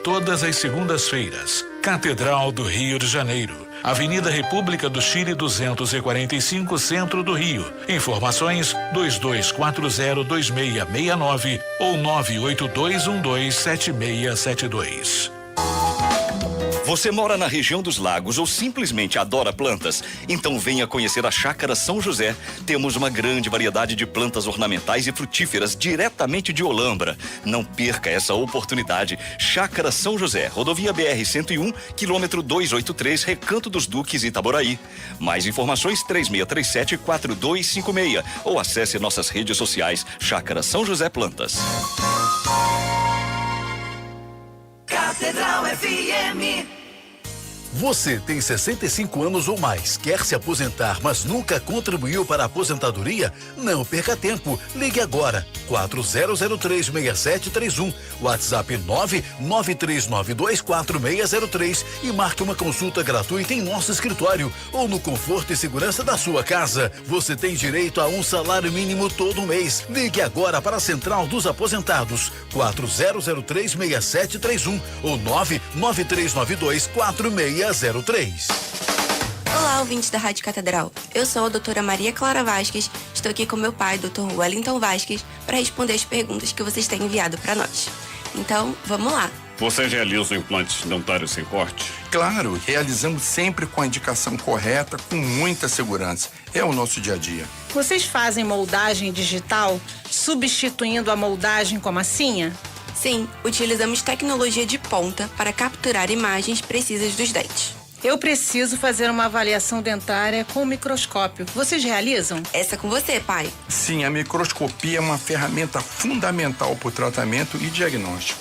Todas as segundas-feiras. Catedral do Rio de Janeiro. Avenida República do Chile 245, Centro do Rio. Informações 22402669 ou 982127672. Você mora na região dos lagos ou simplesmente adora plantas? Então venha conhecer a Chácara São José. Temos uma grande variedade de plantas ornamentais e frutíferas diretamente de Olambra. Não perca essa oportunidade. Chácara São José, rodovia BR-101, quilômetro 283, Recanto dos Duques, Itaboraí. Mais informações 3637-4256 ou acesse nossas redes sociais Chácara São José Plantas. Catedral FM. Você tem 65 anos ou mais, quer se aposentar, mas nunca contribuiu para a aposentadoria? Não perca tempo. Ligue agora. 4003-6731. WhatsApp 993924603 e marque uma consulta gratuita em nosso escritório ou no conforto e segurança da sua casa. Você tem direito a um salário mínimo todo mês. Ligue agora para a Central dos Aposentados. 4003-6731 ou 993924603. Olá, ouvintes da Rádio Catedral. Eu sou a doutora Maria Clara Vasques. Estou aqui com meu pai, Dr. Wellington Vasques, para responder as perguntas que vocês têm enviado para nós. Então, vamos lá. Você realiza implantes dentários sem corte? Claro, realizamos sempre com a indicação correta, com muita segurança. É o nosso dia a dia. Vocês fazem moldagem digital, substituindo a moldagem com a massinha? Sim, utilizamos tecnologia de ponta para capturar imagens precisas dos dentes. Eu preciso fazer uma avaliação dentária com microscópio. Vocês realizam? Essa é com você, pai. Sim, a microscopia é uma ferramenta fundamental para o tratamento e diagnóstico.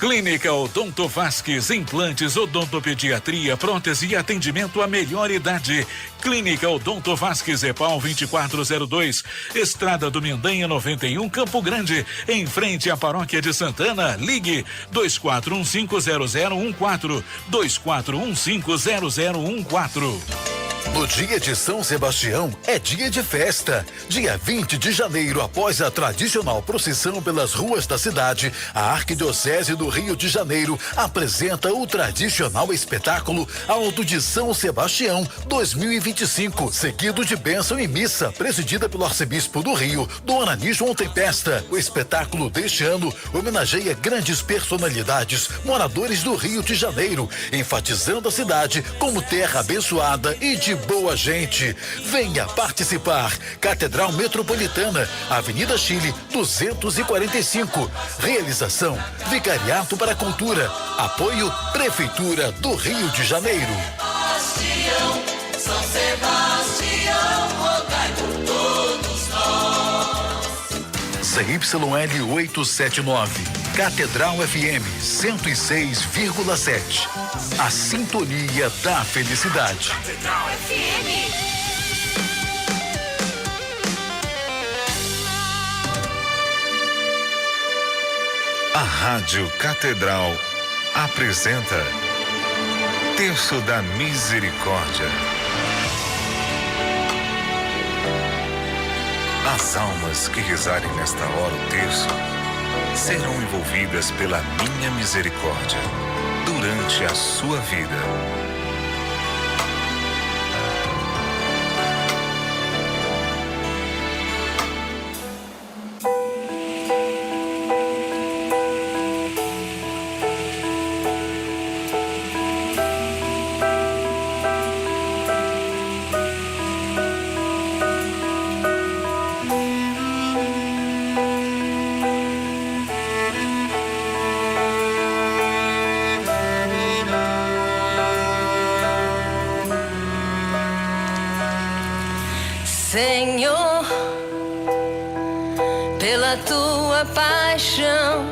Clínica Odonto Vasques, implantes, odontopediatria, prótese e atendimento à melhor idade. Clínica Odonto Vasques, EPAL 2402, Estrada do Mendanha 91, Campo Grande, em frente à Paróquia de Santana. Ligue 24150014, 24150014. No dia de São Sebastião é dia de festa. Dia 20 de janeiro, após a tradicional procissão pelas ruas da cidade, a Arquidiocese do Rio de Janeiro apresenta o tradicional espetáculo Alto de São Sebastião 2025, seguido de bênção e missa, presidida pelo arcebispo do Rio, Dom Anísio Tempesta. O espetáculo deste ano homenageia grandes personalidades, moradores do Rio de Janeiro, enfatizando a cidade como terra abençoada e de boa gente. Venha participar. Catedral Metropolitana, Avenida Chile 245. Realização Vicariato para a Cultura. Apoio Prefeitura do Rio de Janeiro. São Sebastião, rogai por todos nós. CYL 879, Catedral FM 106,7. A sintonia da felicidade. Catedral FM. A Rádio Catedral apresenta Terço da Misericórdia. As almas que rezarem nesta hora o terço serão envolvidas pela minha misericórdia durante a sua vida. Senhor, pela tua paixão,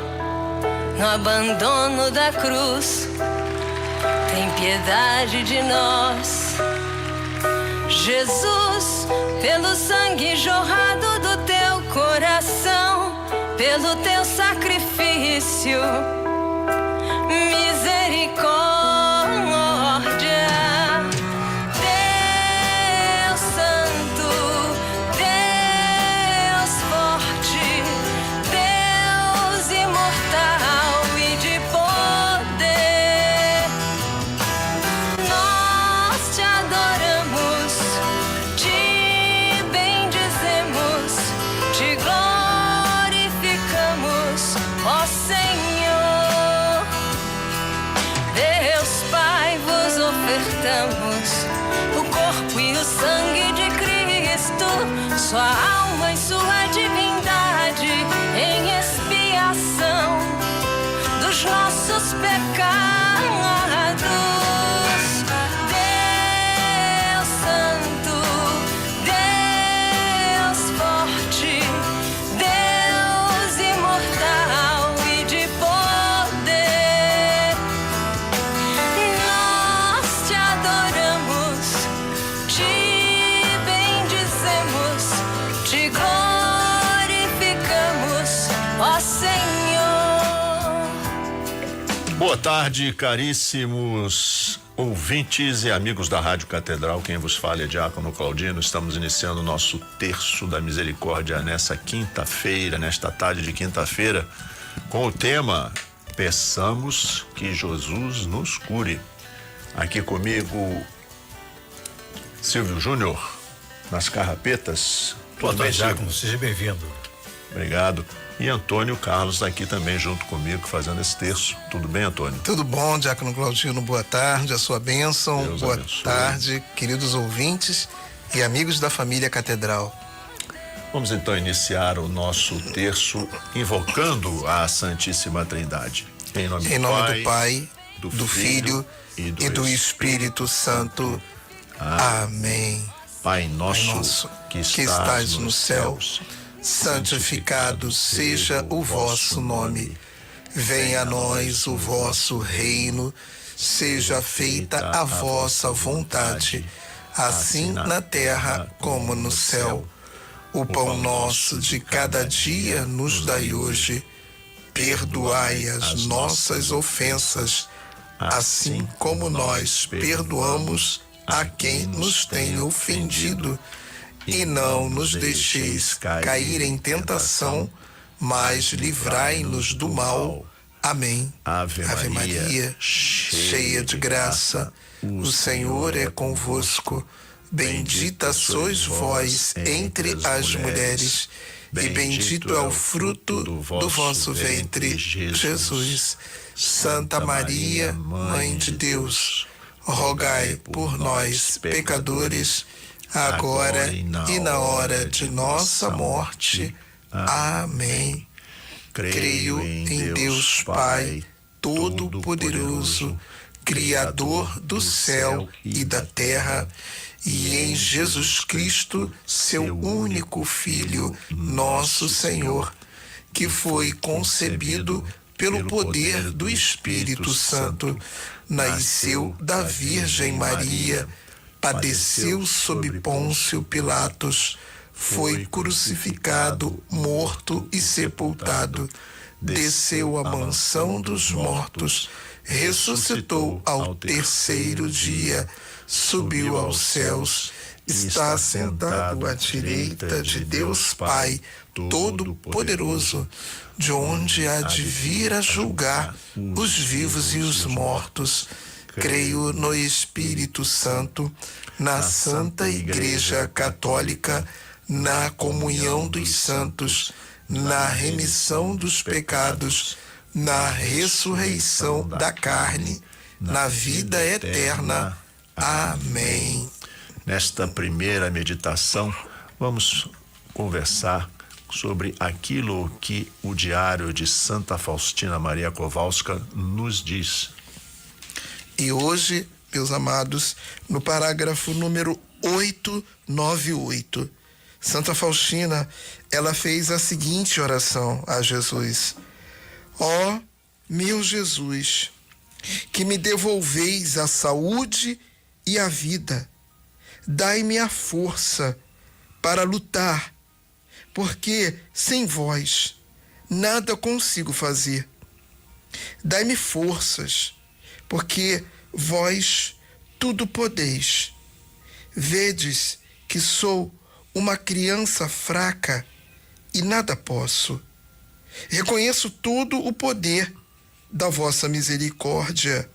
no abandono da cruz, tem piedade de nós. Jesus, pelo sangue jorrado do teu coração, pelo teu sacrifício, misericórdia. Deus imortal e de poder. purificamos o corpo e o sangue de Cristo, sua alma e sua divindade em expiação dos nossos pecados. Deus Santo, Deus forte, Deus imortal e de poder, nós te adoramos, te bendizemos, te glorificamos, ó Senhor. Boa tarde, caríssimos ouvintes e amigos da Rádio Catedral. Quem vos fala é Diácono Claudino. Estamos iniciando o nosso terço da misericórdia nesta tarde de quinta-feira, com o tema Peçamos que Jesus nos cure. Aqui comigo, Silvio Júnior, nas carrapetas. Boa tarde, Silvio? Diácono, seja bem-vindo. Obrigado. E Antônio Carlos aqui também junto comigo fazendo esse terço. Tudo bem, Antônio? Tudo bom, Diácono Claudino, boa tarde, a sua bênção. Deus boa abençoe. tarde, queridos ouvintes e amigos da família Catedral. Vamos então iniciar o nosso terço invocando a Santíssima Trindade. Em nome do Pai, do Filho e do Espírito Santo. Amém. Pai nosso, que estás nos céus, santificado seja o vosso nome. Venha a nós o vosso reino. Seja feita a vossa vontade, assim na terra como no céu. O pão nosso de cada dia nos dai hoje. Perdoai as nossas ofensas, assim como nós perdoamos a quem nos tem ofendido. E não nos deixeis cair em tentação, mas livrai-nos do mal. Amém. Ave Maria, cheia de graça, o Senhor é convosco. Bendita sois vós entre as mulheres, e bendito é o fruto do vosso ventre, Jesus. Santa Maria, Mãe de Deus, rogai por nós, pecadores, agora e na hora de nossa morte. Amém. Creio em Deus Pai Todo-Poderoso, Criador do céu e da terra, e em Jesus Cristo, seu único Filho, nosso Senhor, que foi concebido pelo poder do Espírito Santo, nasceu da Virgem Maria, padeceu sob Pôncio Pilatos, foi crucificado, morto e sepultado, desceu à mansão dos mortos, ressuscitou ao terceiro dia, subiu aos céus, está sentado à direita de Deus Pai Todo-Poderoso, de onde há de vir a julgar os vivos e os mortos. Creio no Espírito Santo, na Santa Igreja Católica, na comunhão dos santos, na remissão dos pecados, na ressurreição da carne, na vida eterna. Amém. Nesta primeira meditação, vamos conversar sobre aquilo que o diário de Santa Faustina Maria Kowalska nos diz. E hoje, meus amados, no parágrafo número 898, Santa Faustina, ela fez a seguinte oração a Jesus: ó meu Jesus, que me devolveis a saúde e a vida, dai-me a força para lutar, porque sem vós nada consigo fazer. Dai-me forças, porque vós tudo podeis. Vedes que sou uma criança fraca e nada posso. Reconheço todo o poder da vossa misericórdia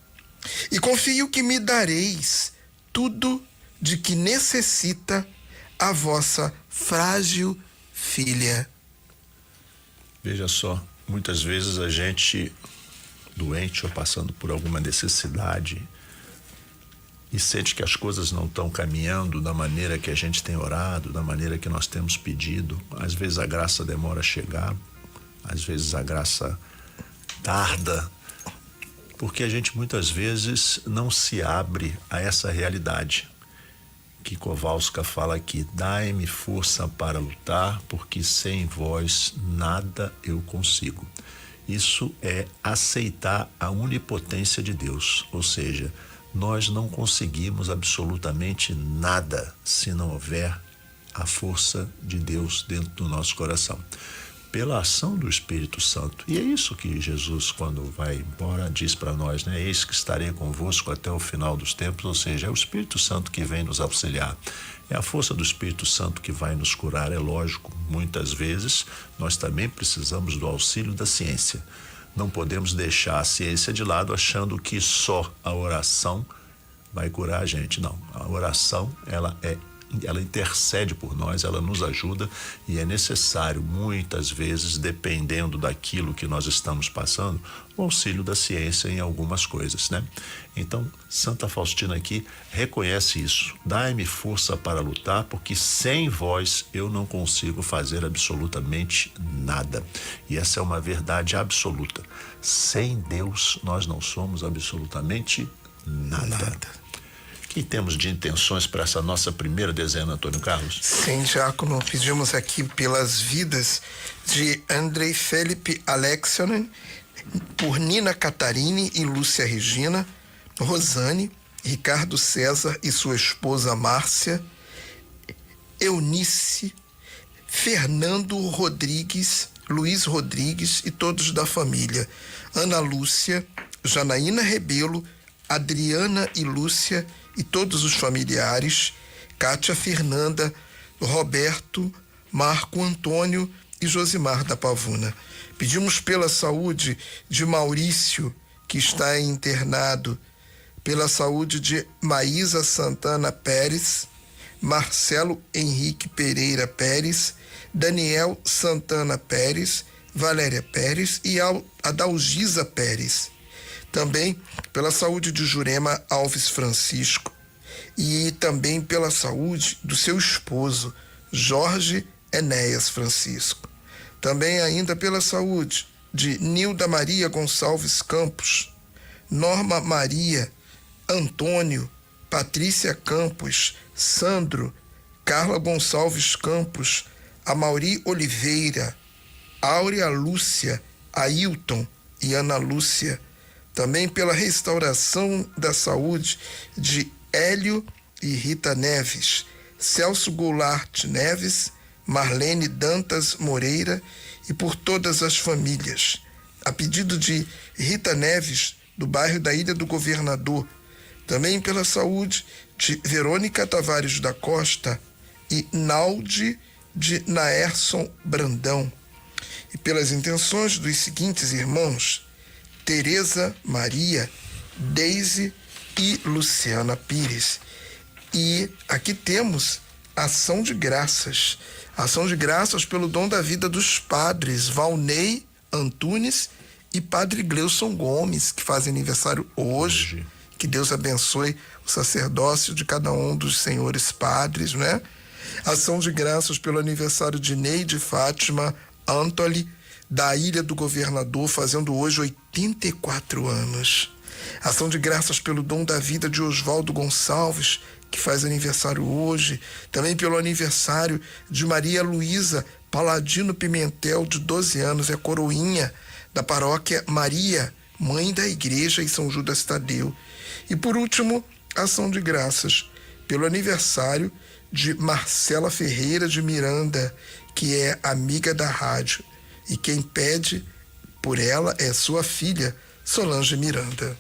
e confio que me dareis tudo de que necessita a vossa frágil filha. Veja só, muitas vezes a gente doente ou passando por alguma necessidade, e sente que as coisas não estão caminhando da maneira que a gente tem orado, da maneira que nós temos pedido, às vezes a graça demora a chegar, às vezes a graça tarda, porque a gente muitas vezes não se abre a essa realidade que Kowalska fala aqui: dai-me força para lutar, porque sem vós nada eu consigo. Isso é aceitar a onipotência de Deus, ou seja, nós não conseguimos absolutamente nada se não houver a força de Deus dentro do nosso coração, pela ação do Espírito Santo. E é isso que Jesus, quando vai embora, diz para nós, né? Eis que estarei convosco até o final dos tempos, ou seja, é o Espírito Santo que vem nos auxiliar. É a força do Espírito Santo que vai nos curar. É lógico, muitas vezes nós também precisamos do auxílio da ciência. Não podemos deixar a ciência de lado achando que só a oração vai curar a gente. Não, a oração, ela intercede por nós, ela nos ajuda, e é necessário muitas vezes, dependendo daquilo que nós estamos passando, o auxílio da ciência em algumas coisas, né? Então, Santa Faustina aqui reconhece isso: dai-me força para lutar, porque sem vós eu não consigo fazer absolutamente nada. E essa é uma verdade absoluta. Sem Deus nós não somos absolutamente nada. O que temos de intenções para essa nossa primeira dezena, Antônio Carlos? Sim, Diácono, pedimos aqui pelas vidas de Andrei Felipe Alexionen, por Nina Catarine e Lúcia Regina, Rosane, Ricardo César e sua esposa Márcia, Eunice, Fernando Rodrigues, Luiz Rodrigues e todos da família, Ana Lúcia, Janaína Rebelo, Adriana e Lúcia e todos os familiares, Cátia Fernanda, Roberto, Marco Antônio e Josimar da Pavuna. Pedimos pela saúde de Maurício, que está internado, pela saúde de Maísa Santana Pérez, Marcelo Henrique Pereira Pérez, Daniel Santana Pérez, Valéria Pérez e Adalgisa Pérez. Também pela saúde de Jurema Alves Francisco e também pela saúde do seu esposo, Jorge Enéas Francisco. Também ainda pela saúde de Nilda Maria Gonçalves Campos, Norma Maria, Antônio, Patrícia Campos, Sandro, Carla Gonçalves Campos, Amauri Oliveira, Áurea Lúcia, Ailton e Ana Lúcia. Também pela restauração da saúde de Hélio e Rita Neves, Celso Goulart Neves, Marlene Dantas Moreira e por todas as famílias. A pedido de Rita Neves, do bairro da Ilha do Governador. Também pela saúde de Verônica Tavares da Costa e Naldi de Naerson Brandão. E pelas intenções dos seguintes irmãos: Tereza Maria, Deise e Luciana Pires. E aqui temos ação de graças. Ação de graças pelo dom da vida dos padres Valnei Antunes e Padre Gleuson Gomes, que fazem aniversário hoje. Que Deus abençoe o sacerdócio de cada um dos senhores padres, né? Ação de graças pelo aniversário de Neide Fátima Antoli, da Ilha do Governador, fazendo hoje 84 anos. Ação de graças pelo dom da vida de Oswaldo Gonçalves, que faz aniversário hoje. Também pelo aniversário de Maria Luísa Paladino Pimentel, de 12 anos, é coroinha da paróquia Maria, Mãe da Igreja, em São Judas Tadeu. E por último, ação de graças pelo aniversário de Marcela Ferreira de Miranda, que é amiga da rádio. E quem pede por ela é sua filha, Solange Miranda.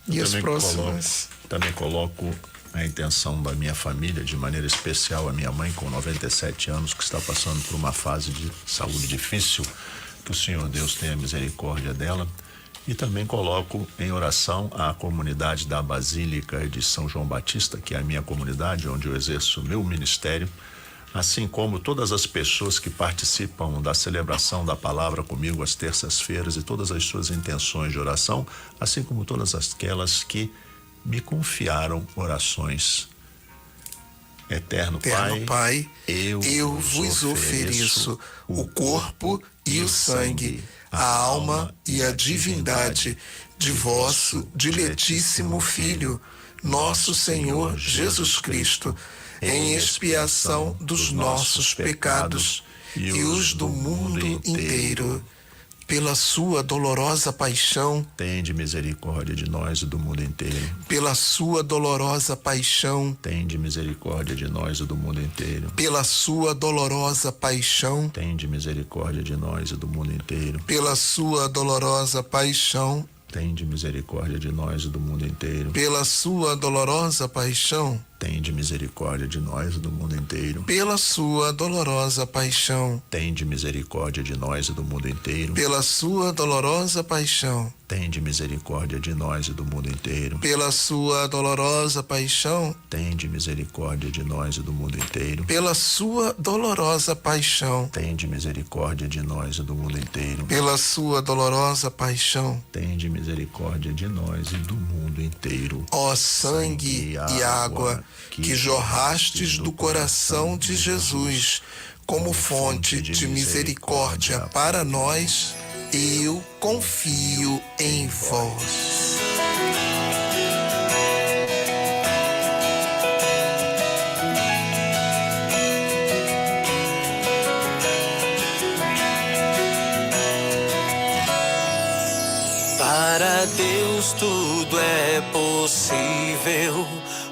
E as próximas? Também coloco a intenção da minha família, de maneira especial a minha mãe, com 97 anos, que está passando por uma fase de saúde difícil, que o Senhor Deus tenha misericórdia dela. E também coloco em oração a comunidade da Basílica de São João Batista, que é a minha comunidade, onde eu exerço o meu ministério, assim como todas as pessoas que participam da celebração da palavra comigo às terças-feiras e todas as suas intenções de oração, assim como todas aquelas que me confiaram orações. Eterno Pai, eu vos ofereço o corpo e o sangue, a alma e a divindade de vosso diletíssimo Filho, nosso Senhor Jesus Cristo, em expiação dos nossos pecados e os do mundo inteiro. Pela sua dolorosa paixão, tende misericórdia de nós e do mundo inteiro. Pela sua dolorosa paixão, tende misericórdia de nós e do mundo inteiro. Pela sua dolorosa paixão, tende misericórdia de nós e do mundo inteiro. Pela sua dolorosa paixão, tende misericórdia de nós e do mundo inteiro. Pela sua dolorosa paixão, tende misericórdia de nós e do mundo inteiro. Pela sua dolorosa paixão, tende misericórdia de nós e do mundo inteiro. Pela sua dolorosa paixão, tende misericórdia de nós e do mundo inteiro. Pela sua dolorosa paixão, tende misericórdia de nós e do mundo inteiro. Pela sua dolorosa paixão, tende misericórdia de nós e do mundo inteiro. Pela sua dolorosa paixão, tende misericórdia de nós e do mundo inteiro. Ó sangue e água que jorrastes do coração de Jesus como fonte de misericórdia para nós, eu confio em vós. Para Deus tudo é possível.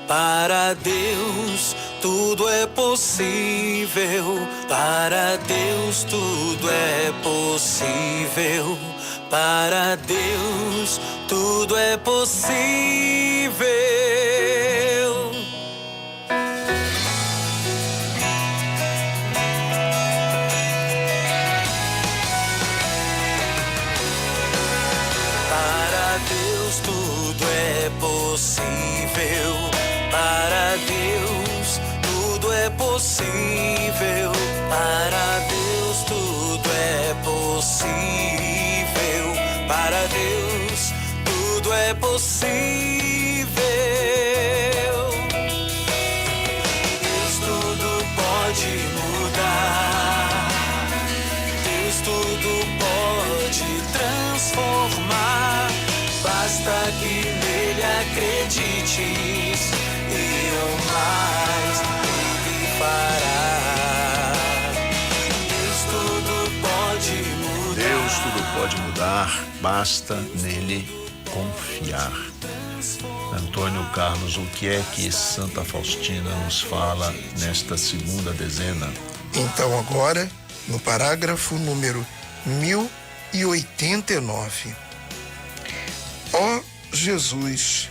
Para Deus tudo é possível. Para Deus tudo é possível. Para Deus tudo é possível. Para Deus tudo é possível. Para Deus tudo é possível. Para Deus tudo é possível. Para Deus tudo é possível. Deus tudo pode mudar. Deus tudo pode transformar. Basta que nele acredites e o mais ele fará. Deus tudo pode mudar. Deus tudo pode mudar, basta nele confiar. Antônio Carlos, o que é que Santa Faustina nos fala nesta segunda dezena? Então agora, no parágrafo número 1089. Ó Jesus,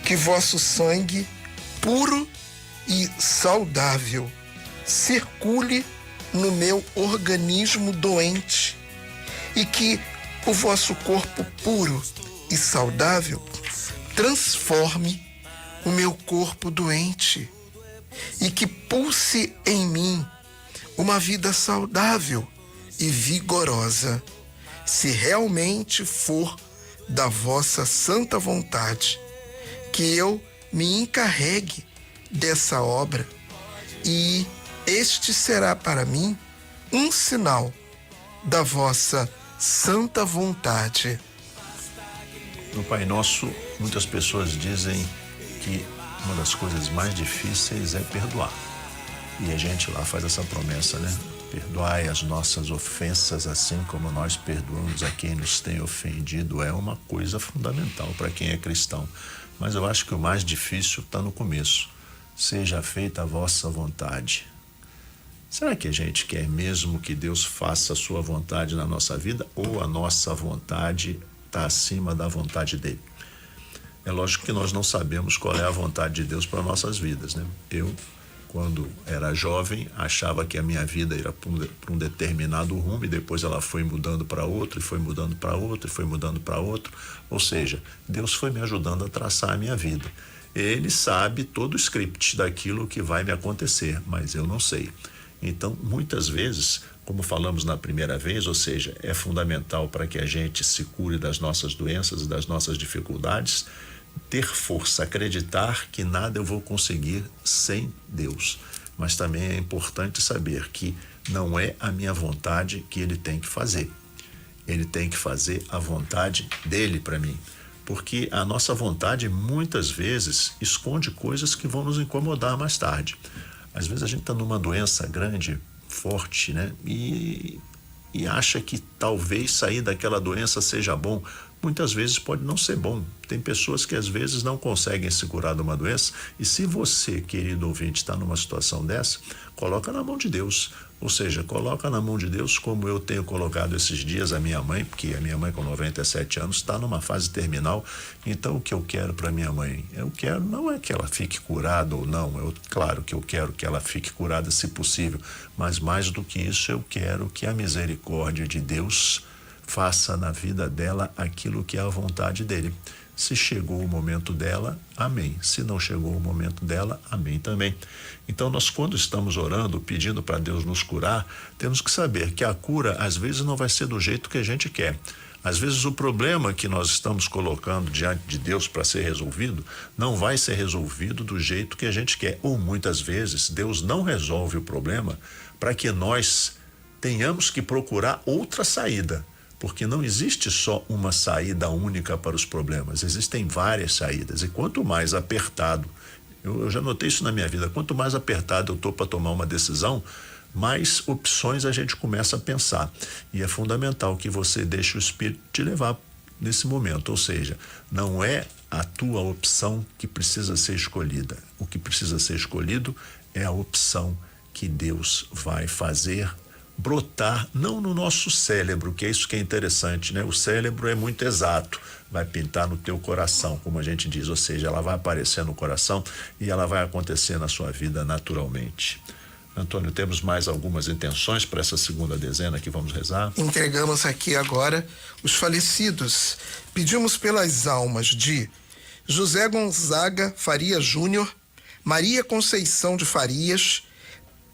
que vosso sangue puro e saudável circule no meu organismo doente e que o vosso corpo puro e saudável transforme o meu corpo doente e que pulse em mim uma vida saudável e vigorosa, se realmente for da vossa santa vontade, que eu me encarregue dessa obra, e este será para mim um sinal da vossa santa vontade. No Pai Nosso, muitas pessoas dizem que uma das coisas mais difíceis é perdoar. E a gente lá faz essa promessa, né? Perdoai as nossas ofensas, assim como nós perdoamos a quem nos tem ofendido. É uma coisa fundamental para quem é cristão. Mas eu acho que o mais difícil está no começo. Seja feita a vossa vontade. Será que a gente quer mesmo que Deus faça a sua vontade na nossa vida? Ou a nossa vontade está acima da vontade dele? É lógico que nós não sabemos qual é a vontade de Deus para nossas vidas, né? Eu, quando era jovem, achava que a minha vida era para um determinado rumo e depois ela foi mudando para outro, e foi mudando para outro, e foi mudando para outro. Ou seja, Deus foi me ajudando a traçar a minha vida. Ele sabe todo o script daquilo que vai me acontecer, mas eu não sei. Então, muitas vezes, como falamos na primeira vez, ou seja, é fundamental para que a gente se cure das nossas doenças e das nossas dificuldades, ter força, acreditar que nada eu vou conseguir sem Deus. Mas também é importante saber que não é a minha vontade que ele tem que fazer. Ele tem que fazer a vontade dele para mim. Porque a nossa vontade muitas vezes esconde coisas que vão nos incomodar mais tarde. Às vezes a gente está numa doença grande, forte, né? E acha que talvez sair daquela doença seja bom. Muitas vezes pode não ser bom. Tem pessoas que às vezes não conseguem se curar de uma doença, e se você, querido ouvinte, está numa situação dessa, coloca na mão de Deus. Ou seja, coloca na mão de Deus, como eu tenho colocado esses dias a minha mãe, porque a minha mãe com 97 anos está numa fase terminal. Então o que eu quero para minha mãe? Eu quero, não é que ela fique curada ou não, claro que eu quero que ela fique curada se possível, mas mais do que isso eu quero que a misericórdia de Deus faça na vida dela aquilo que é a vontade dele. Se chegou o momento dela, amém. Se não chegou o momento dela, amém também. Então nós, quando estamos orando, pedindo para Deus nos curar, temos que saber que a cura às vezes não vai ser do jeito que a gente quer. Às vezes o problema que nós estamos colocando diante de Deus para ser resolvido não vai ser resolvido do jeito que a gente quer. Ou muitas vezes Deus não resolve o problema para que nós tenhamos que procurar outra saída. Porque não existe só uma saída única para os problemas, existem várias saídas. E quanto mais apertado, eu já notei isso na minha vida, quanto mais apertado eu estou para tomar uma decisão, mais opções a gente começa a pensar. E é fundamental que você deixe o Espírito te levar nesse momento. Ou seja, não é a tua opção que precisa ser escolhida. O que precisa ser escolhido é a opção que Deus vai fazer brotar, não no nosso cérebro, que é isso que é interessante, né? O cérebro é muito exato, vai pintar no teu coração, como a gente diz, ou seja, ela vai aparecer no coração e ela vai acontecer na sua vida naturalmente. Antônio, temos mais algumas intenções para essa segunda dezena que vamos rezar? Entregamos aqui agora os falecidos. Pedimos pelas almas de José Gonzaga Faria Júnior, Maria Conceição de Farias,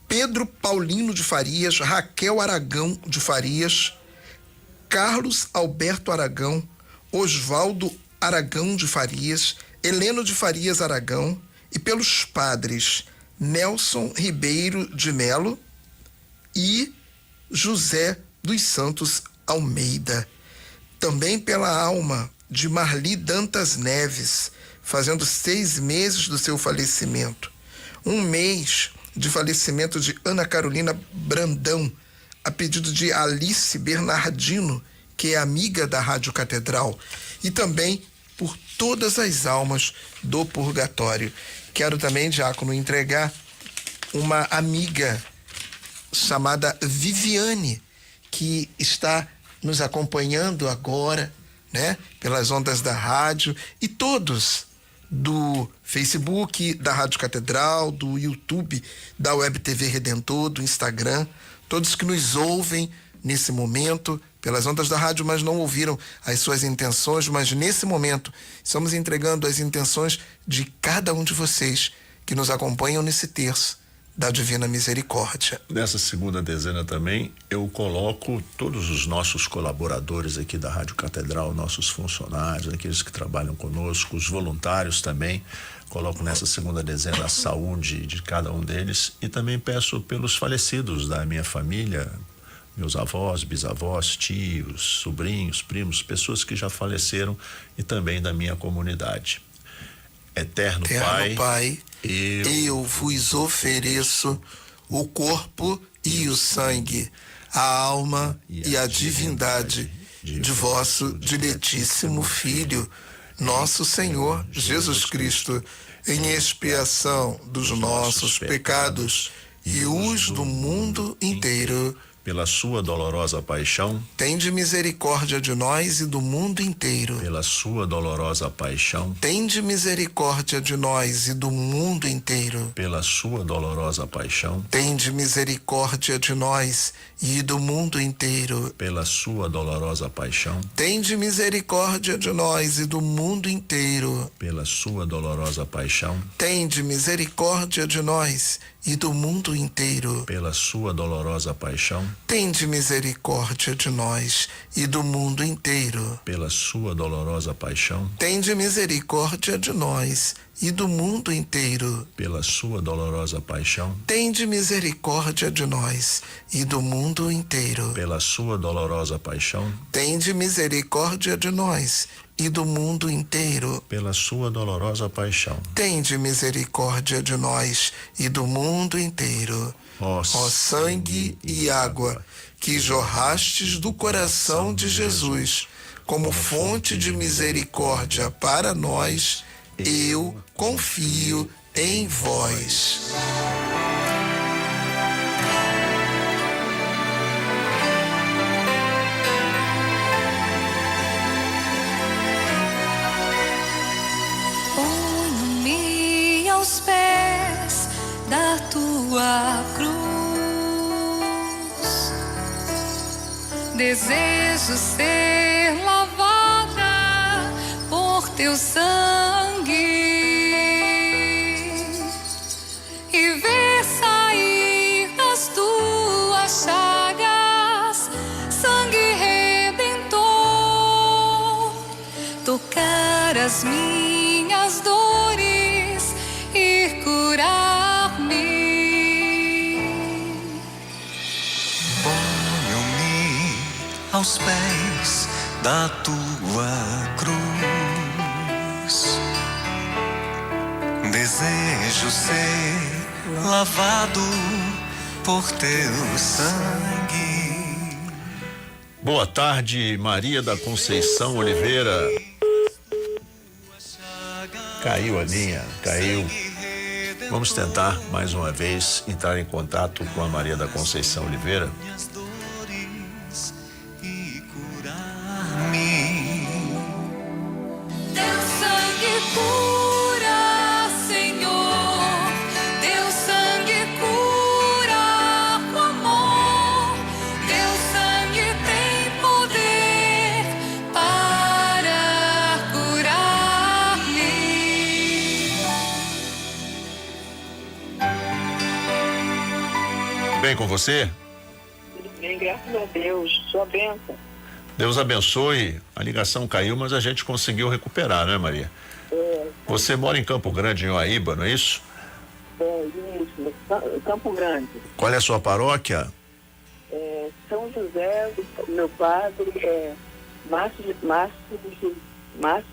Pedro Paulino de Farias, Raquel Aragão de Farias, Carlos Alberto Aragão, Osvaldo Aragão de Farias, Heleno de Farias Aragão, e pelos padres Nelson Ribeiro de Melo e José dos Santos Almeida. Também pela alma de Marli Dantas Neves, fazendo 6 meses do seu falecimento. 1 mês de falecimento de Ana Carolina Brandão, a pedido de Alice Bernardino, que é amiga da Rádio Catedral, e também por todas as almas do purgatório. Quero também, diácono, entregar uma amiga chamada Viviane, que está nos acompanhando agora, né, pelas ondas da rádio, e todos do Facebook, da Rádio Catedral, do YouTube, da Web TV Redentor, do Instagram, todos que nos ouvem nesse momento pelas ondas da rádio, mas não ouviram as suas intenções, mas nesse momento estamos entregando as intenções de cada um de vocês que nos acompanham nesse terço da Divina Misericórdia. Nessa segunda dezena também, eu coloco todos os nossos colaboradores aqui da Rádio Catedral, nossos funcionários, aqueles que trabalham conosco, os voluntários também, coloco nessa segunda dezena a saúde de cada um deles, e também peço pelos falecidos da minha família, meus avós, bisavós, tios, sobrinhos, primos, pessoas que já faleceram, e também da minha comunidade. Eterno Pai, eu vos ofereço o corpo e o sangue, a alma e a divindade de vosso diletíssimo Filho, nosso Senhor Jesus Cristo, em expiação dos nossos pecados e os do mundo inteiro. Pela sua dolorosa paixão, tende misericórdia de nós e do mundo inteiro. Pela sua dolorosa paixão, tende misericórdia de nós e do mundo inteiro. Pela sua dolorosa paixão, tende misericórdia de nós e do mundo inteiro. Pela sua dolorosa paixão, tende misericórdia de nós e do mundo inteiro. Pela sua dolorosa paixão, tende misericórdia de nós e do mundo inteiro. Pela sua dolorosa paixão, tende misericórdia de nós e do mundo inteiro. pela sua dolorosa paixão, Tende misericórdia de nós e do mundo inteiro. pela sua dolorosa paixão, Tende misericórdia de nós e do mundo inteiro. pela sua dolorosa paixão, Tende misericórdia de nós e do mundo inteiro. pela sua dolorosa paixão. Tende misericórdia de nós e do mundo inteiro. Ó sangue e água que jorrastes do coração de Jesus como fonte de misericórdia para nós, eu confio em vós. Ponho-me aos pés da tua cruz. Desejo ser lavada por teu sangue e ver sair das tuas chagas sangue redentor, tocar as minhas dores e curar-me. Ponho-me aos pés da tua cruz. Desejo ser lavado por teu sangue. Boa tarde, Maria da Conceição Oliveira. Caiu a linha, caiu. Vamos tentar mais uma vez entrar em contato com a Maria da Conceição Oliveira. Teu sangue cura, Senhor. Teu sangue cura com amor. Teu sangue tem poder para curar-me. Bem com você? Tudo bem, graças a Deus. Sua bênção. Deus abençoe. A ligação caiu, mas a gente conseguiu recuperar, né, Maria? Você mora em Campo Grande, em Uaíba, não é isso? Isso, Campo Grande. Qual é a sua paróquia? São José, meu padre é Márcio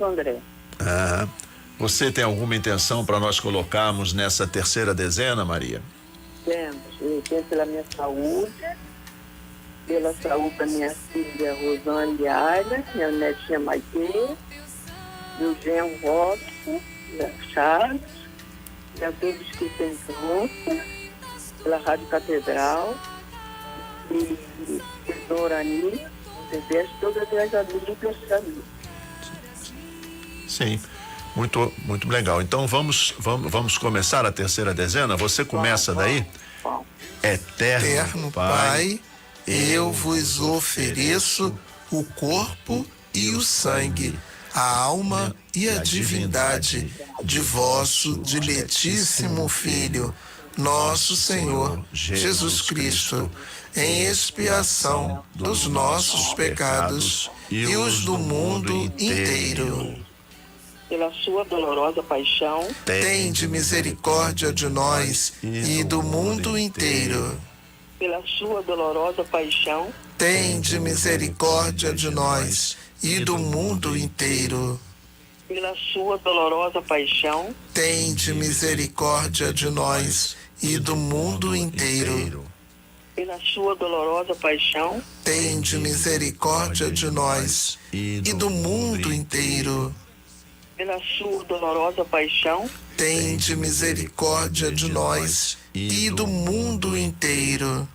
André. Ah, você tem alguma intenção para nós colocarmos nessa terceira dezena, Maria? Temos, eu penso pela minha saúde, pela saúde da minha filha Rosane Ayla, minha netinha Maitê, meu genro Robson, da Charles, e a todos que têm junto, pela Rádio Catedral, e Dona Ani, todas as amigas e amigos. Sim, muito legal. Então vamos começar a terceira dezena. Você começa daí? Eterno Pai, eu vos ofereço o corpo e o sangue, a alma e a divindade de vosso diletíssimo Filho, nosso Senhor Jesus Cristo, em expiação dos nossos pecados e os do mundo inteiro. Pela sua dolorosa paixão, tende misericórdia de nós e do mundo inteiro. Pela sua dolorosa paixão, tende misericórdia de nós e do mundo inteiro. Pela sua dolorosa paixão, tende misericórdia de nós e do mundo inteiro. Pela sua dolorosa paixão, tende misericórdia de nós e do mundo inteiro. Pela sua dolorosa paixão, tende misericórdia de nós e do mundo inteiro.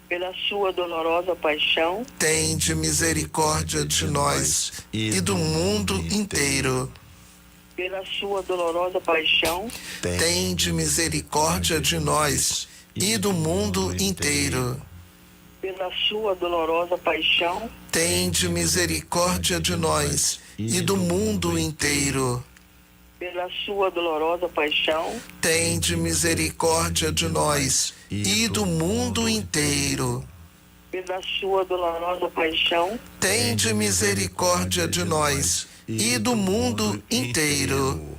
Pela sua dolorosa paixão, tende misericórdia de nós e do mundo inteiro. Pela sua dolorosa paixão, tende misericórdia de nós e do mundo inteiro. Pela sua dolorosa paixão, tende misericórdia de nós e do mundo inteiro. Pela sua dolorosa paixão, tende misericórdia de nós e do mundo inteiro. pela sua dolorosa paixão, tende misericórdia de nós e do mundo inteiro.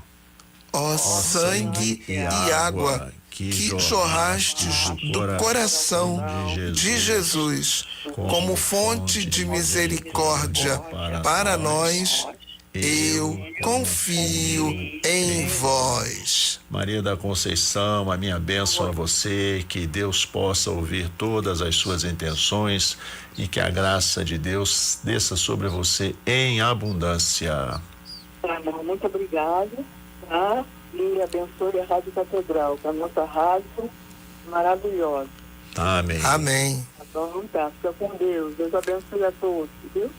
Ó sangue e água que jorrastes do coração de Jesus como fonte de misericórdia para nós, eu confio em vós. Maria da Conceição, a minha bênção a você, que Deus possa ouvir todas as suas intenções e que a graça de Deus desça sobre você em abundância. Tá bom, muito obrigada, tá? E abençoe a Rádio Catedral, que é a nossa rádio maravilhosa. Amém. Amém. Tá bom, tá? Fica com Deus. Deus abençoe a todos, viu?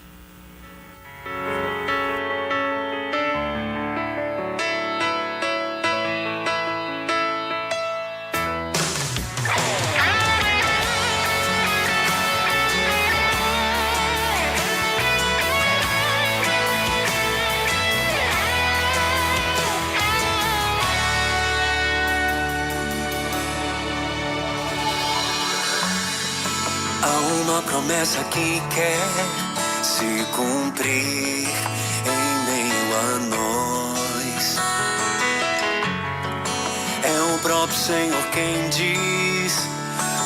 Há uma promessa que quer se cumprir em meio a nós. É o próprio Senhor quem diz: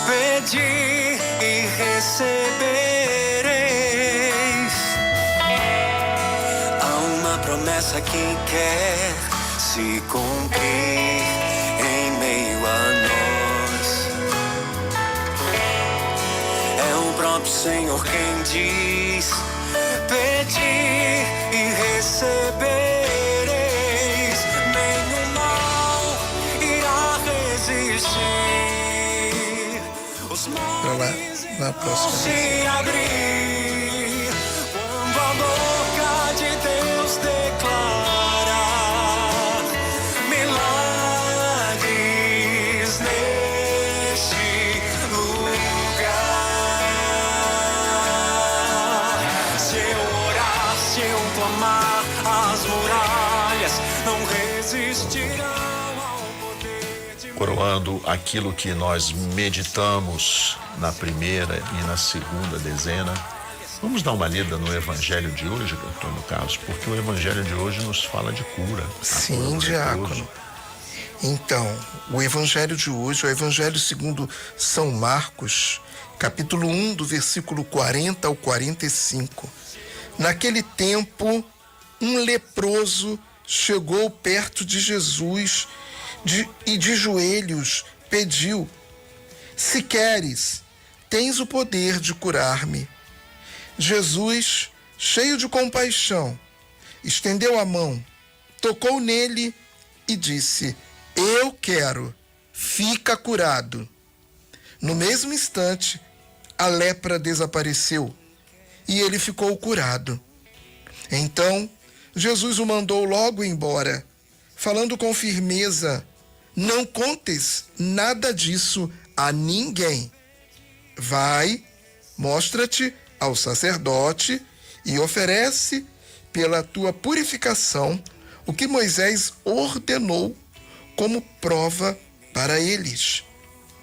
pedi e recebereis. Há uma promessa que quer se cumprir em meio a nós. É o próprio Senhor quem diz: pedi e recebereis. Nenhum mal irá resistir. Os mares vão se abrir quando a boca de Deus declarar milagres neste lugar. Se eu orar, se eu clamar, as muralhas não resistirão. Coroando aquilo que nós meditamos na primeira e na segunda dezena, vamos dar uma lida no evangelho de hoje, Antônio Carlos, porque o evangelho de hoje nos fala de cura. Sim, diácono. Então, o evangelho de hoje é o evangelho segundo São Marcos, capítulo 1, do versículo 40 ao 45. Naquele tempo, um leproso chegou perto de Jesus e de joelhos pediu: se queres, tens o poder de curar-me. Jesus, cheio de compaixão, estendeu a mão, tocou nele e disse: eu quero, fica curado. No mesmo instante, a lepra desapareceu e ele ficou curado. Então, Jesus o mandou logo embora, falando com firmeza: não contes nada disso a ninguém. Vai, mostra-te ao sacerdote e oferece pela tua purificação o que Moisés ordenou como prova para eles.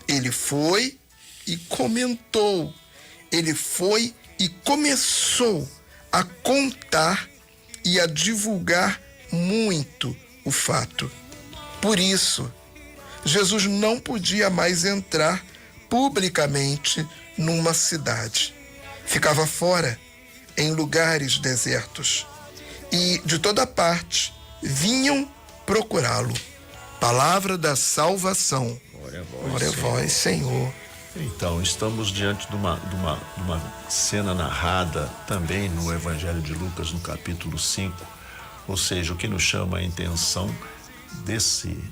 Ele foi e comentou, ele foi e começou a contar e a divulgar muito o fato. Por isso, Jesus não podia mais entrar publicamente numa cidade. Ficava fora, em lugares desertos. E de toda parte vinham procurá-lo. Palavra da salvação. Glória a vós, Senhor. Então, estamos diante de uma cena narrada também no Evangelho de Lucas, no capítulo 5. Ou seja, o que nos chama a intenção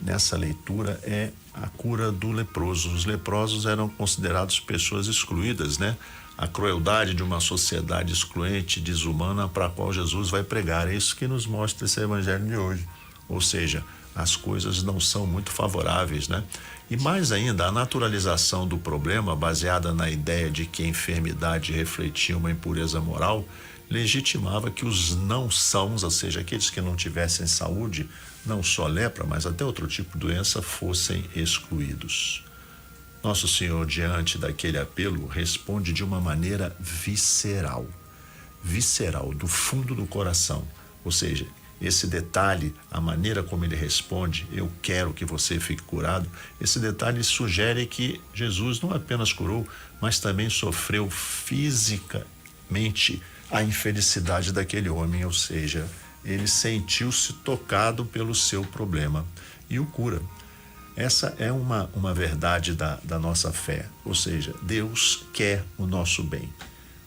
nessa leitura é a cura do leproso. Os leprosos eram considerados pessoas excluídas, né? A crueldade de uma sociedade excluente, desumana, para a qual Jesus vai pregar. É isso que nos mostra esse evangelho de hoje. Ou seja, as coisas não são muito favoráveis, né? E mais ainda, a naturalização do problema, baseada na ideia de que a enfermidade refletia uma impureza moral, legitimava que os não sãos, ou seja, aqueles que não tivessem saúde, não só lepra, mas até outro tipo de doença, fossem excluídos. Nosso Senhor, diante daquele apelo, responde de uma maneira visceral, do fundo do coração. Ou seja, esse detalhe, a maneira como ele responde, eu quero que você fique curado, esse detalhe sugere que Jesus não apenas curou, mas também sofreu fisicamente a infelicidade daquele homem, ou seja, ele sentiu-se tocado pelo seu problema e o cura. Essa é uma verdade da nossa fé, ou seja, Deus quer o nosso bem,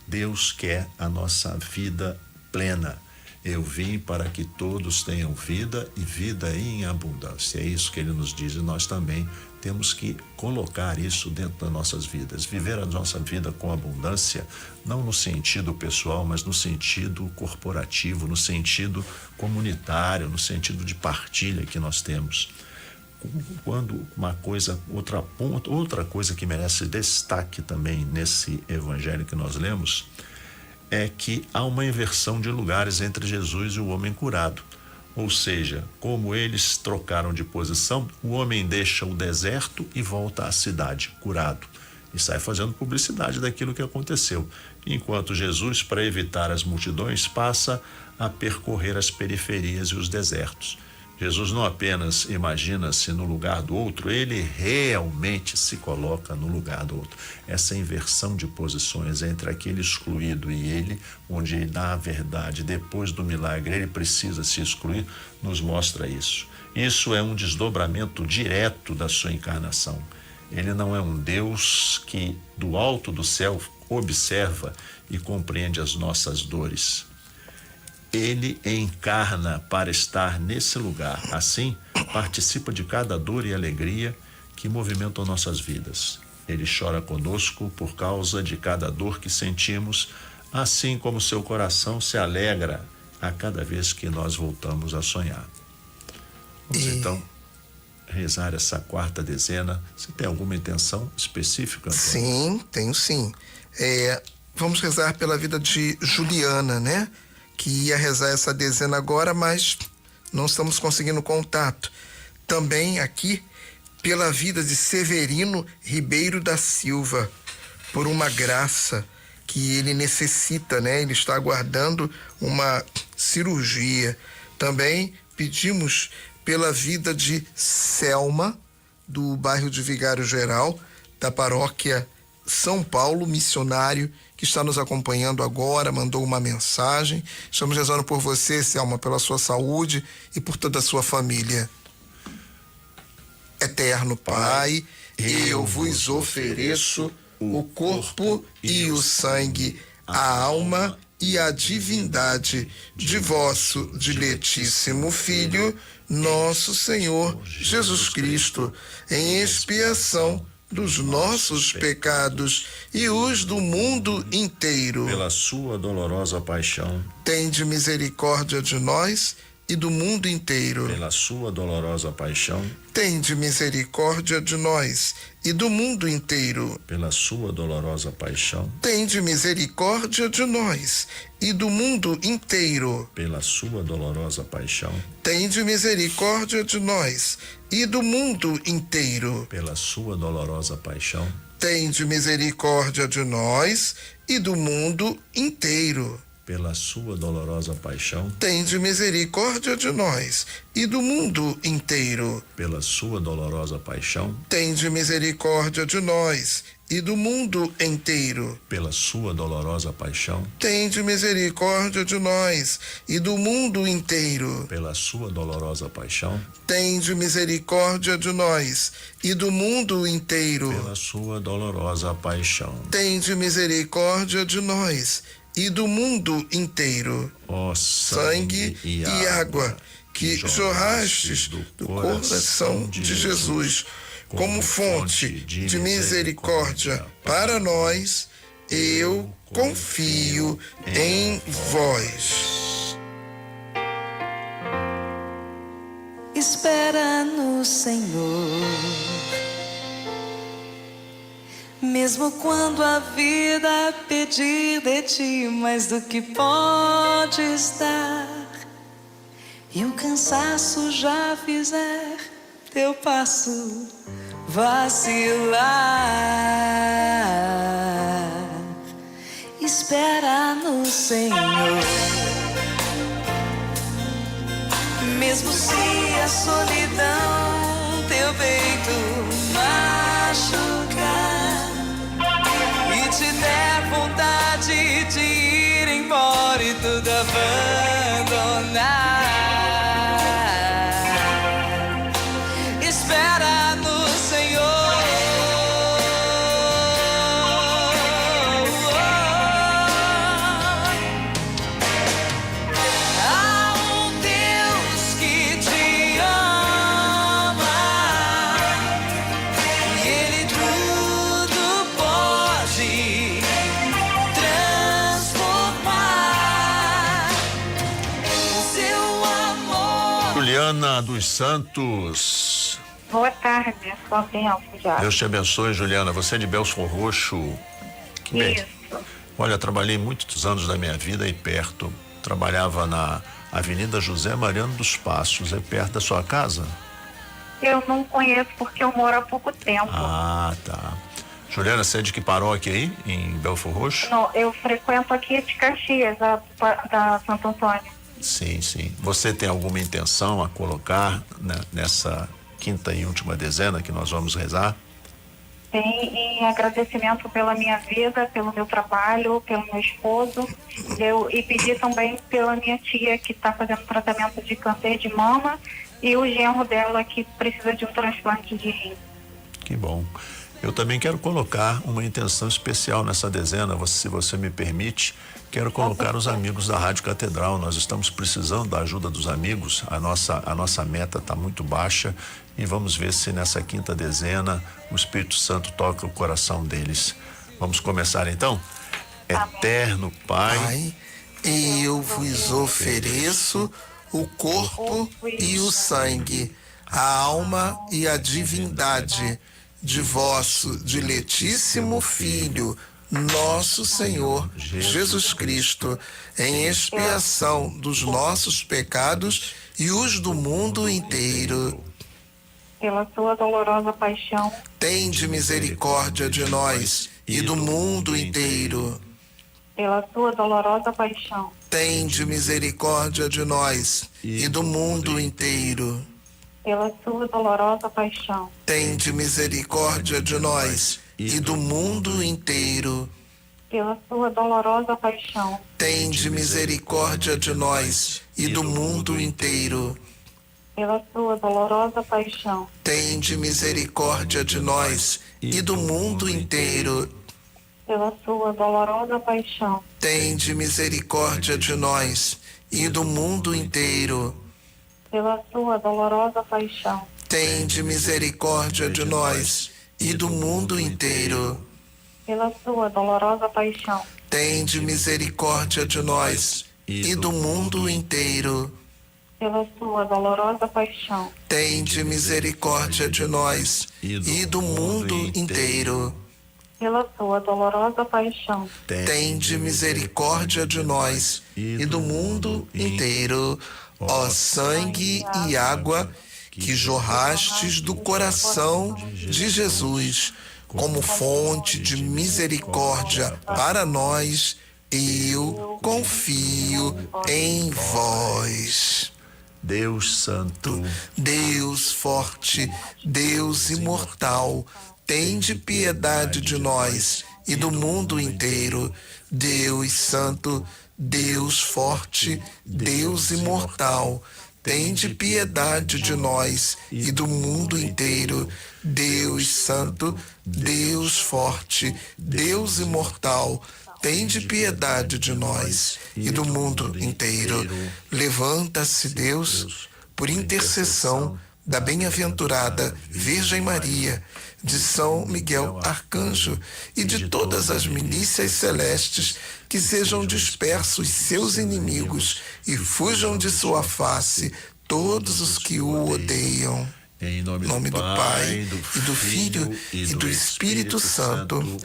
Deus quer a nossa vida plena. Eu vim para que todos tenham vida e vida em abundância. É isso que ele nos diz e nós também temos que colocar isso dentro das nossas vidas. Viver a nossa vida com abundância, não no sentido pessoal, mas no sentido corporativo, no sentido comunitário, no sentido de partilha que nós temos. Quando outra coisa que merece destaque também nesse evangelho que nós lemos, é que há uma inversão de lugares entre Jesus e o homem curado. Ou seja, como eles trocaram de posição, o homem deixa o deserto e volta à cidade, curado, e sai fazendo publicidade daquilo que aconteceu. Enquanto Jesus, para evitar as multidões, passa a percorrer as periferias e os desertos. Jesus não apenas imagina-se no lugar do outro, ele realmente se coloca no lugar do outro. Essa inversão de posições entre aquele excluído e ele, onde na verdade, depois do milagre, ele precisa se excluir, nos mostra isso. Isso é um desdobramento direto da sua encarnação. Ele não é um Deus que do alto do céu observa e compreende as nossas dores. Ele encarna para estar nesse lugar. Assim, participa de cada dor e alegria que movimentam nossas vidas. Ele chora conosco por causa de cada dor que sentimos, assim como seu coração se alegra a cada vez que nós voltamos a sonhar. Vamos então rezar essa quarta dezena. Você tem alguma intenção específica, Antônio? Sim, tenho sim. Vamos rezar pela vida de Juliana, né? Que ia rezar essa dezena agora, mas não estamos conseguindo contato. Também aqui pela vida de Severino Ribeiro da Silva, por uma graça que ele necessita, né? Ele está aguardando uma cirurgia. Também pedimos pela vida de Selma, do bairro de Vigário Geral, da paróquia São Paulo Missionário, que está nos acompanhando agora, mandou uma mensagem. Estamos rezando por você, Selma, pela sua saúde e por toda a sua família. Eterno Pai, eu vos ofereço o corpo e o sangue, a alma e a divindade de vosso diletíssimo Filho, nosso Senhor Jesus Cristo, em expiação dos nossos pecados e os do mundo inteiro. Pela sua dolorosa paixão, tende misericórdia de nós e do mundo inteiro. Pela sua dolorosa paixão, tende misericórdia de nós e do mundo inteiro. Pela sua dolorosa paixão, tende misericórdia de nós e do mundo inteiro. Pela sua dolorosa paixão, tende misericórdia de nós e do mundo inteiro. Pela sua dolorosa paixão, tende misericórdia de nós e do mundo inteiro. Pela sua dolorosa paixão, tende misericórdia de nós e do mundo inteiro. Pela sua dolorosa paixão, tende misericórdia de nós e do mundo inteiro. Pela sua dolorosa paixão, tende misericórdia de nós e do mundo inteiro. Pela sua dolorosa paixão, tende misericórdia de nós e do mundo inteiro. Pela sua dolorosa paixão, tende misericórdia de nós e do mundo inteiro. Ó sangue e água que jorrastes do coração de Jesus como fonte de misericórdia para nós, eu confio em vós. Espera no Senhor, mesmo quando a vida pedir de ti mais do que podes dar, e o cansaço já fizer teu passo vacilar. Espera no Senhor, mesmo se a solidão teu peito machucar e te der vontade de ir embora e tudo abandonar. Espera no Senhor. Há um Deus que te ama e Ele tudo pode transformar. Seu amor. Juliana dos Santos. Boa tarde, sou a Bel, já. Deus te abençoe, Juliana. Você é de Belfor Roxo. Que bem. Isso. Olha, trabalhei muitos anos da minha vida aí perto. Trabalhava na Avenida José Mariano dos Passos, é perto da sua casa? Eu não conheço porque eu moro há pouco tempo. Ah, tá. Juliana, você é de que paróquia aí, em Belfor Roxo? Não, eu frequento aqui de Caxias, da Santo Antônio. Sim, sim. Você tem alguma intenção a colocar, né, nessa quinta e última dezena que nós vamos rezar? Tem em agradecimento pela minha vida, pelo meu trabalho, pelo meu esposo. E pedi também pela minha tia que está fazendo tratamento de câncer de mama e o genro dela que precisa de um transplante de rim. Que bom. Eu também quero colocar uma intenção especial nessa dezena, se você me permite. Quero colocar os amigos da Rádio Catedral. Nós estamos precisando da ajuda dos amigos. A nossa meta está muito baixa e vamos ver se nessa quinta dezena o Espírito Santo toca o coração deles. Vamos começar então? Amém. Eterno Pai, eu vos ofereço o corpo e o sangue, a alma e a divindade de vosso diletíssimo Filho, nosso Senhor Jesus Cristo, em expiação dos nossos pecados e os do mundo inteiro. Pela sua dolorosa paixão, Tende misericórdia de nós e do mundo inteiro. pela sua dolorosa paixão, Tende misericórdia de nós e do mundo inteiro. pela sua dolorosa paixão, Tende misericórdia de nós e do mundo inteiro. pela sua dolorosa paixão, Tende misericórdia de nós e do mundo inteiro. pela sua dolorosa paixão, Tende misericórdia de nós e do mundo inteiro. pela sua dolorosa paixão, Tende misericórdia de nós e do mundo inteiro. pela sua dolorosa paixão, Tende misericórdia de nós e do mundo inteiro. pela sua dolorosa paixão, Tende misericórdia de nós e do mundo inteiro. pela sua dolorosa paixão, Tende misericórdia de nós e do mundo inteiro. pela sua dolorosa paixão, Tende misericórdia de nós e do mundo inteiro. Ó sangue e água que jorrastes do coração de Jesus, como fonte de misericórdia para nós, eu confio em vós. Deus Santo, Deus forte, Deus imortal, tende piedade de nós e do mundo inteiro. Deus Santo, Deus forte, Deus imortal, tende piedade de nós e do mundo inteiro. Deus Santo, Deus forte, Deus imortal, tende piedade de nós e do mundo inteiro. Levanta-se, Deus, por intercessão da bem-aventurada Virgem Maria, de São Miguel Arcanjo e de todas as milícias celestes, que sejam dispersos seus inimigos e fujam de sua face todos os que o odeiam. em nome Em nome do Pai, e do Filho, e do Espírito Santo.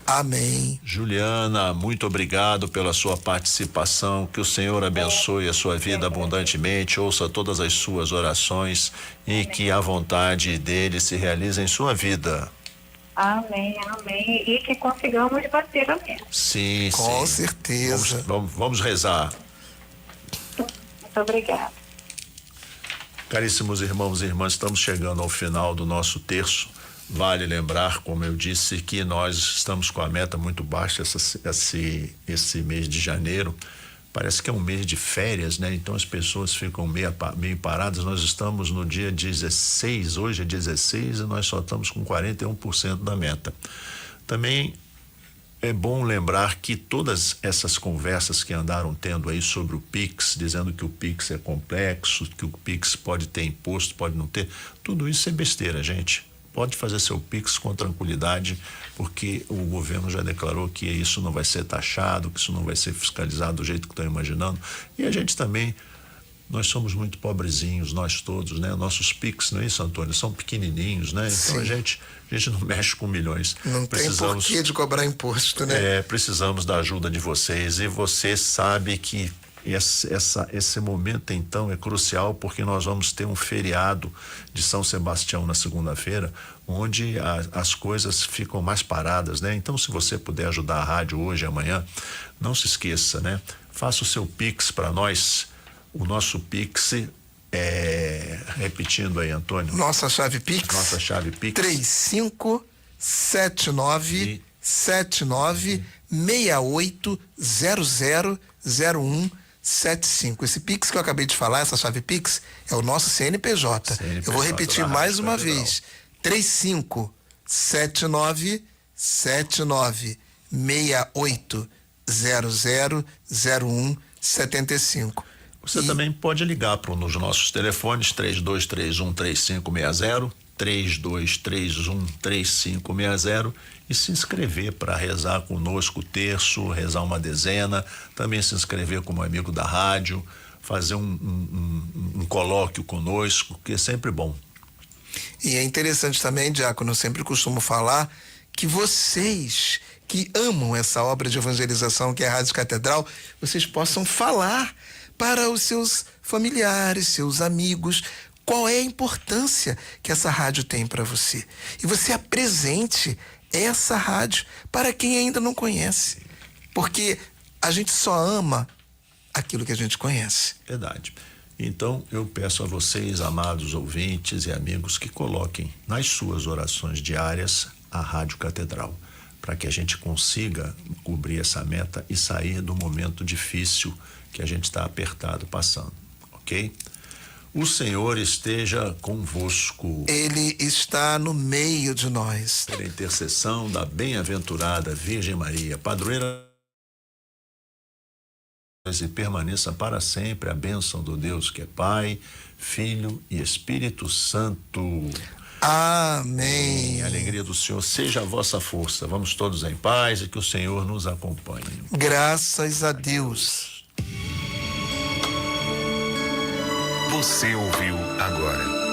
Amém. Juliana, muito obrigado pela sua participação, que o Senhor abençoe a sua vida abundantemente, ouça todas as suas orações e que a vontade dele se realize em sua vida. Amém, amém. E que consigamos bater a meta. Sim, Com sim. certeza. Vamos rezar. Muito obrigada. Caríssimos irmãos e irmãs, estamos chegando ao final do nosso terço. Vale lembrar, como eu disse, que nós estamos com a meta muito baixa esse mês de janeiro. Parece que é um mês de férias, né? Então as pessoas ficam meio paradas. Nós estamos no dia 16, hoje é 16, e nós só estamos com 41% da meta. Também é bom lembrar que todas essas conversas que andaram tendo aí sobre o Pix, dizendo que o Pix é complexo, que o Pix pode ter imposto, pode não ter, tudo isso é besteira, gente. Pode fazer seu Pix com tranquilidade, porque o governo já declarou que isso não vai ser taxado, que isso não vai ser fiscalizado do jeito que estão imaginando. E a gente também, nós somos muito pobrezinhos, nós todos, né? Nossos Pix, não é isso, Antônio? São pequenininhos, né? Então a gente não mexe com milhões. Não tem porquê de cobrar imposto, né? Precisamos da ajuda de vocês, e você sabe que esse momento então é crucial, porque nós vamos ter um feriado de São Sebastião na segunda-feira, onde as coisas ficam mais paradas, né? Então, se você puder ajudar a rádio hoje e amanhã, não se esqueça, né? Faça o seu Pix para nós. O nosso Pix repetindo aí, Antônio. Nossa chave Pix. 35796968000175. Esse Pix que eu acabei de falar, essa chave Pix, é o nosso CNPJ. Eu vou repetir mais uma vez. 35796968000175. Você também pode ligar para nos nossos telefones 3231-3560, 3231-3560, e se inscrever para rezar conosco o terço, rezar uma dezena, também se inscrever como amigo da rádio, fazer um colóquio conosco, que é sempre bom. E é interessante também, Diácono, eu sempre costumo falar que vocês que amam essa obra de evangelização que é a Rádio Catedral, vocês possam falar para os seus familiares, seus amigos, qual é a importância que essa rádio tem para você. E você apresente essa rádio para quem ainda não conhece. Porque a gente só ama aquilo que a gente conhece. Verdade. Então, eu peço a vocês, amados ouvintes e amigos, que coloquem nas suas orações diárias a Rádio Catedral, para que a gente consiga cobrir essa meta e sair do momento difícil que a gente está apertado passando, ok? O Senhor esteja convosco. Ele está no meio de nós. Pela intercessão da bem-aventurada Virgem Maria, padroeira, e permaneça para sempre a bênção do Deus que é Pai, Filho e Espírito Santo. Amém. A alegria do Senhor seja a vossa força. Vamos todos em paz e que o Senhor nos acompanhe. Graças a Deus. Você ouviu agora